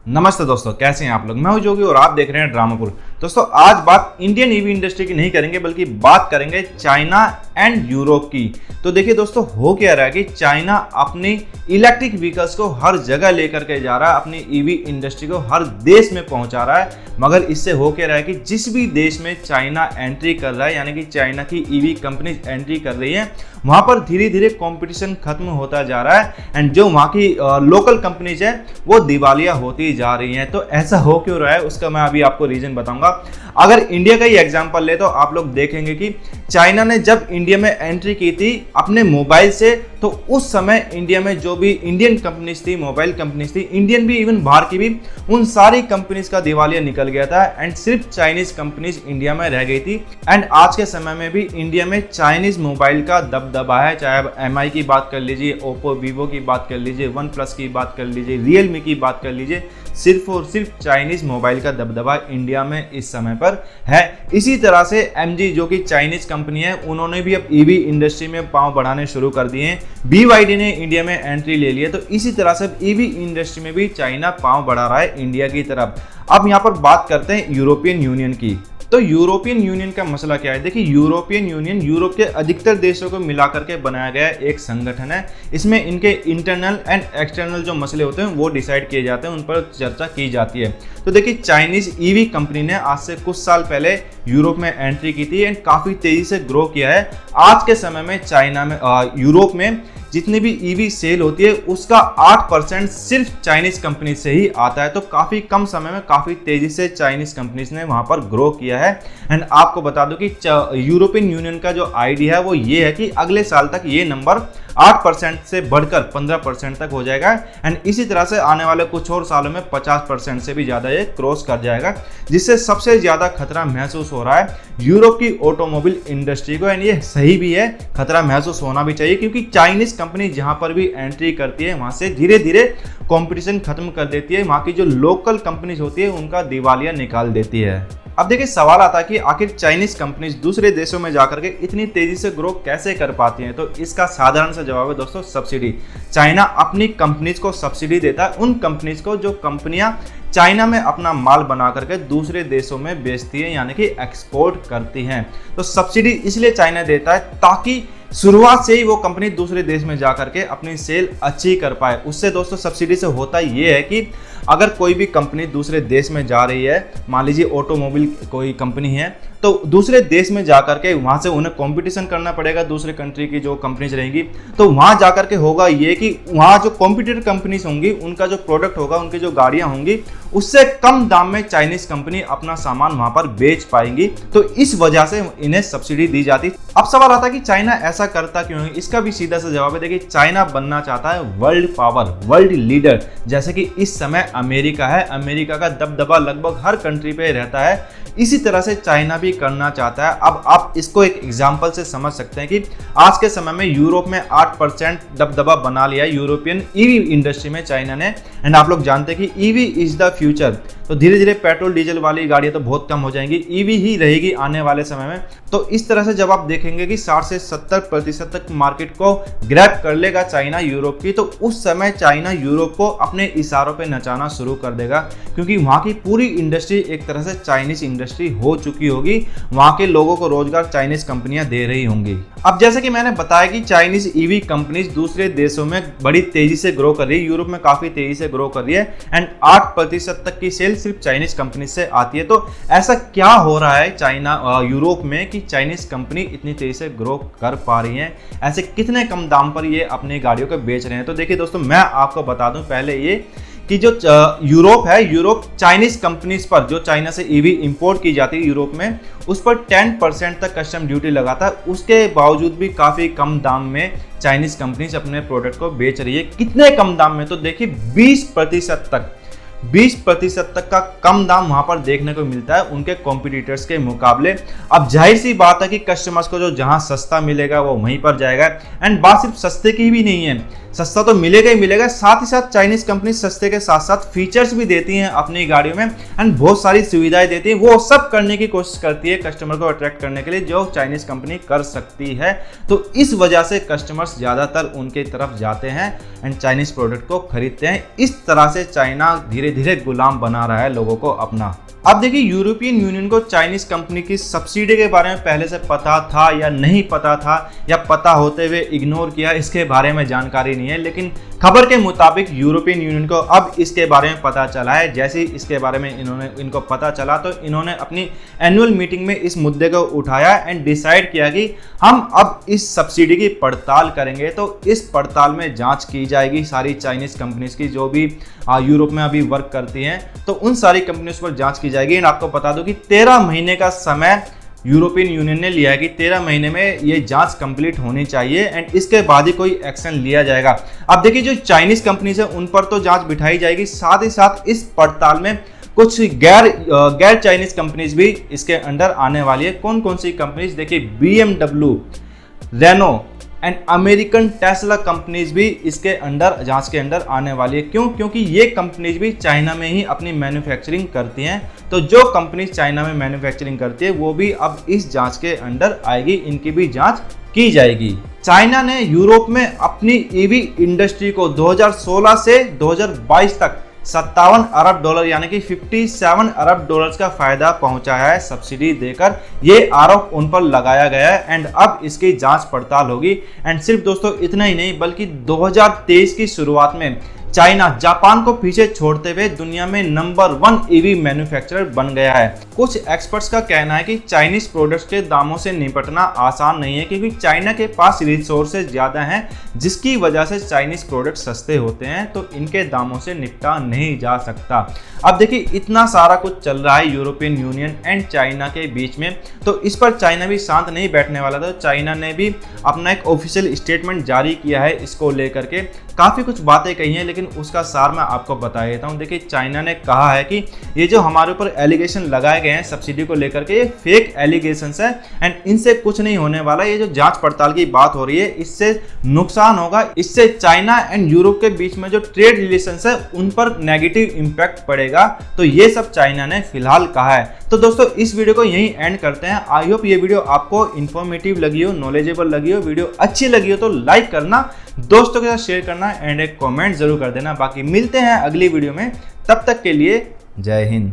नमस्ते दोस्तों, कैसे हैं आप लोग। मैं हूं जोगी और आप देख रहे हैं ड्रामापुर। दोस्तों, आज बात इंडियन ईवी इंडस्ट्री की नहीं करेंगे बल्कि बात करेंगे चाइना एंड यूरोप की। तो देखिए दोस्तों, हो क्या रहा है कि चाइना अपनी इलेक्ट्रिक व्हीकल्स को हर जगह लेकर के जा रहा है, अपनी ईवी इंडस्ट्री को हर देश में पहुंचा रहा है। मगर इससे हो क्या रहा है कि जिस भी देश में चाइना एंट्री कर रहा है, यानी कि चाइना की ईवी कंपनी एंट्री कर रही है, वहां पर धीरे धीरे कंपटीशन खत्म होता जा रहा है एंड जो वहां की लोकल कंपनीज है वो दिवालिया होती जा रही हैं। तो ऐसा हो क्यों रहा है उसका मैं अभी आपको रीजन बताऊंगा। अगर इंडिया का ही एग्जांपल ले तो आप लोग देखेंगे कि चाइना ने जब इंडिया में एंट्री की थी अपने मोबाइल से, तो उस समय इंडिया में जो भी इंडियन कंपनीज थी, मोबाइल कंपनीज थी, इंडियन भी इवन बाहर की भी, उन सारी कंपनीज का दिवालिया निकल गया था एंड सिर्फ चाइनीज कंपनीज इंडिया में रह गई थी। एंड आज के समय में भी इंडिया में चाइनीज मोबाइल का दबदबा है। चाहे आप MI की बात कर लीजिए, ओप्पो वीवो की बात कर लीजिए, वन प्लस की बात कर लीजिए, रियलमी की बात कर लीजिए, सिर्फ और सिर्फ चाइनीज मोबाइल का दबदबा इंडिया में इस समय पर है। इसी तरह से MG जो कि चाइनीज कंपनी है, उन्होंने भी अब ईवी इंडस्ट्री में पांव बढ़ाने शुरू कर दिए हैं। BYD ने इंडिया में एंट्री ले ली है। तो इसी तरह से ईवी इंडस्ट्री में भी चाइना पांव बढ़ा रहा है इंडिया की तरफ। अब यहाँ पर बात करते हैं यूरोपियन यूनियन की। तो यूरोपियन यूनियन का मसला क्या है। देखिए, यूरोपियन यूनियन यूरोप के अधिकतर देशों को मिलाकर के बनाया गया एक संगठन है। इसमें इनके इंटरनल एंड एक्सटर्नल जो मसले होते हैं वो डिसाइड किए जाते हैं, उन पर चर्चा की जाती है। तो देखिए, चाइनीज ईवी कंपनी ने आज से कुछ साल पहले यूरोप में एंट्री की थी एंड काफी तेजी से ग्रो किया है। आज के समय में चाइना में यूरोप में जितनी भी ईवी सेल होती है उसका 8% सिर्फ चाइनीज कंपनी से ही आता है। तो काफी कम समय में काफी तेजी से चाइनीज कंपनीज ने वहां पर ग्रो किया है। एंड आपको बता दूं कि यूरोपियन यूनियन का जो आइडिया है वो ये है कि अगले साल तक ये नंबर 8% से बढ़कर 15% तक हो जाएगा एंड इसी तरह से आने वाले कुछ और सालों में 50% से भी ज्यादा ये क्रॉस कर जाएगा, जिससे सबसे ज्यादा खतरा महसूस हो रहा है यूरोप की ऑटोमोबाइल इंडस्ट्री को। एंड ये सही भी है, खतरा महसूस होना भी चाहिए, क्योंकि चाइनीज कंपनी जहां पर भी एंट्री करती है वहां से धीरे धीरे कंपटीशन खत्म कर देती है। वहां की जो लोकल कंपनीज होती है उनका दिवालिया निकाल देती है। अब देखिए, सवाल आता है कि आखिर चाइनीज कंपनीज दूसरे देशों में जाकर के इतनी तेजी से ग्रो कैसे कर पाती हैं। तो इसका साधारण सा जवाब है दोस्तों, सब्सिडी। चाइना अपनी कंपनीज को सब्सिडी देता है, उन कंपनीज को जो कंपनियां चाइना में अपना माल बना करके दूसरे देशों में बेचती है, यानी कि एक्सपोर्ट करती हैं। तो सब्सिडी इसलिए चाइना देता है ताकि शुरुआत से ही वो कंपनी दूसरे देश में जाकर के अपनी सेल अच्छी कर पाए। उससे दोस्तों सब्सिडी से होता ये है कि अगर कोई भी कंपनी दूसरे देश में जा रही है, मान लीजिए ऑटोमोबाइल कोई कंपनी है, तो दूसरे देश में जाकर के वहां से उन्हें कंपटीशन करना पड़ेगा दूसरे कंट्री की जो कंपनीज रहेंगी। तो वहां जाकर के होगा ये कि वहां जो कॉम्पिटिटर कंपनीज होंगी उनका जो प्रोडक्ट होगा, उनकी जो गाड़ियां होंगी, उससे कम दाम में चाइनीज कंपनी अपना सामान वहां पर बेच पाएंगी। तो इस वजह से इन्हें सब्सिडी दी जाती। अब सवाल आता है कि चाइना ऐसा करता क्यों है। इसका भी सीधा सा जवाब है, देखिए, चाइना बनना चाहता है वर्ल्ड पावर, वर्ल्ड लीडर। जैसे कि इस समय अमेरिका है, अमेरिका का दबदबा लगभग हर कंट्री पे रहता है, इसी तरह से चाइना भी करना चाहता है। अब आप इसको एक एग्जांपल से समझ सकते हैं कि आज के समय में यूरोप में 8% दबदबा बना लिया है यूरोपियन ईवी इंडस्ट्री में चाइना ने। एंड आप लोग जानते हैं कि ईवी इज द फ्यूचर। तो धीरे धीरे पेट्रोल डीजल वाली गाड़ियां तो बहुत कम हो जाएंगी, ईवी ही रहेगी आने वाले समय में। तो इस तरह से जब आप देखेंगे कि 60 से 70% तक मार्केट को ग्रैब कर लेगा चाइना यूरोप की, तो उस समय चाइना यूरोप को अपने इशारों पे नचाना शुरू कर देगा, क्योंकि वहां की पूरी इंडस्ट्री एक तरह से चाइनीज इंडस्ट्री हो चुकी होगी। वहां के लोगों को रोजगार चाइनीज कंपनियां दे रही होंगी। अब जैसे कि मैंने बताया कि चाइनीज ईवी कंपनीज दूसरे देशों में बड़ी तेजी से ग्रो कर रही है, यूरोप में काफी तेजी से ग्रो कर रही है एंड 8% तक की सेल सिर्फ चाइनीज कंपनी से आती है। तो ऐसा क्या हो रहा है चाइना यूरोप में कि चाइनीज कंपनी इतनी तेजी से ग्रो कर पा रही है, ऐसे कितने कम दाम पर ये अपनी गाड़ियों को बेच रहे हैं। तो देखिए दोस्तों, मैं आपको बता दूं पहले ये कि जो यूरोप है, यूरोप चाइनीज कंपनीज पर जो चाइना से ईवी इंपोर्ट की जाती है यूरोप में, उस पर 10% तक कस्टम ड्यूटी लगाता है। उसके बावजूद भी काफी कम दाम में चाइनीज कंपनीज अपने प्रोडक्ट को बेच रही है। कितने कम दाम में, तो देखिए 20% तक का कम दाम वहां पर देखने को मिलता है उनके कॉम्पिटिटर्स के मुकाबले। अब जाहिर सी बात है कि कस्टमर्स को जो जहां सस्ता मिलेगा वो वहीं पर जाएगा। एंड बात सिर्फ सस्ते की भी नहीं है, सस्ता तो मिलेगा ही मिलेगा, साथ ही साथ चाइनीज कंपनी सस्ते के साथ साथ फीचर्स भी देती हैं अपनी गाड़ियों में एंड बहुत सारी सुविधाएं देती है। वो सब करने की कोशिश करती है कस्टमर को अट्रैक्ट करने के लिए, जो चाइनीज कंपनी कर सकती है। तो इस वजह से कस्टमर्स ज्यादातर उनके तरफ जाते हैं एंड चाइनीज प्रोडक्ट को खरीदते हैं। इस तरह से चाइना धीरे धीरे गुलाम बना रहा है लोगों को अपना। अब देखिए, यूरोपियन यूनियन को चाइनीज कंपनी की सब्सिडी के बारे में पहले से पता था या नहीं पता था, या पता होते हुए इग्नोर किया, इसके बारे में जानकारी नहीं है। लेकिन खबर के मुताबिक यूरोपियन यूनियन को अब इसके बारे में पता चला है। जैसे ही इसके बारे में इनको पता चला तो इन्होंने अपनी एनुअल मीटिंग में इस मुद्दे को उठाया एंड डिसाइड किया कि हम अब इस सब्सिडी की पड़ताल करेंगे। तो इस पड़ताल में जांच की जाएगी सारी चाइनीज कंपनीज की जो भी यूरोप में अभी वर्क करती हैं, तो उन सारी कंपनीज पर जांच की जाएगी। एंड आपको बता दो कि 13 महीने का समय यूरोपियन यूनियन ने लिया है कि 13 महीने में ये जांच कंप्लीट होनी चाहिए एंड इसके बाद ही कोई एक्शन लिया जाएगा। अब देखिए, जो चाइनीज कंपनीज है उन पर तो जांच बिठाई जाएगी, साथ ही साथ इस पड़ताल में कुछ गैर चाइनीज कंपनीज भी इसके अंडर आने वाली है। कौन कौन सी कंपनीज? देखिए, BMW, Renault and American Tesla companies भी इसके अंडर जांच के अंडर आने वाली है। क्यों? क्योंकि ये कंपनीज भी चाइना में ही अपनी मैन्युफैक्चरिंग करती हैं। तो जो कंपनीज चाइना में मैन्युफैक्चरिंग करती है वो भी अब इस जांच के अंडर आएगी, इनकी भी जांच की जाएगी। चाइना ने यूरोप में अपनी ईवी इंडस्ट्री को 2016 से 2022 तक 57 अरब डॉलर यानी कि 57 अरब डॉलर्स का फायदा पहुंचाया है सब्सिडी देकर। ये आरोप उन पर लगाया गया है एंड अब इसकी जांच पड़ताल होगी। एंड सिर्फ दोस्तों इतना ही नहीं, बल्कि 2023 की शुरुआत में चाइना जापान को पीछे छोड़ते हुए दुनिया में नंबर 1 ईवी मैन्युफैक्चरर बन गया है। कुछ एक्सपर्ट्स का कहना है कि चाइनीज प्रोडक्ट्स के दामों से निपटना आसान नहीं है, क्योंकि चाइना के पास रिसोर्सेज ज़्यादा हैं, जिसकी वजह से चाइनीज प्रोडक्ट सस्ते होते हैं, तो इनके दामों से निपटा नहीं जा सकता। अब देखिए, इतना सारा कुछ चल रहा है यूरोपियन यूनियन एंड चाइना के बीच में, तो इस पर चाइना भी शांत नहीं बैठने वाला था। चाइना ने भी अपना एक ऑफिशियल स्टेटमेंट जारी किया है इसको लेकर के। काफ़ी कुछ बातें कही हैं, लेकिन उसका सार मैं आपको बता देता हूँ। देखिए, चाइना ने कहा है कि ये जो हमारे ऊपर एलिगेशन लगाए गए हैं सब्सिडी को लेकर के, ये फेक एलिगेशंस है एंड इनसे कुछ नहीं होने वाला। ये जो जांच पड़ताल की बात हो रही है, इससे नुकसान होगा, इससे चाइना एंड यूरोप के बीच में जो ट्रेड रिलेशंस है उन पर नेगेटिव इंपैक्ट पड़ेगा। तो ये सब चाइना ने फिलहाल कहा है। तो दोस्तों, इस वीडियो को यहीं एंड करते हैं। आई होप ये वीडियो आपको इन्फॉर्मेटिव लगी हो, नॉलेजेबल लगी हो। वीडियो अच्छी लगी हो तो लाइक करना, दोस्तों के साथ शेयर करना एंड एक कमेंट जरूर कर देना। बाकी मिलते हैं अगली वीडियो में, तब तक के लिए जय हिंद।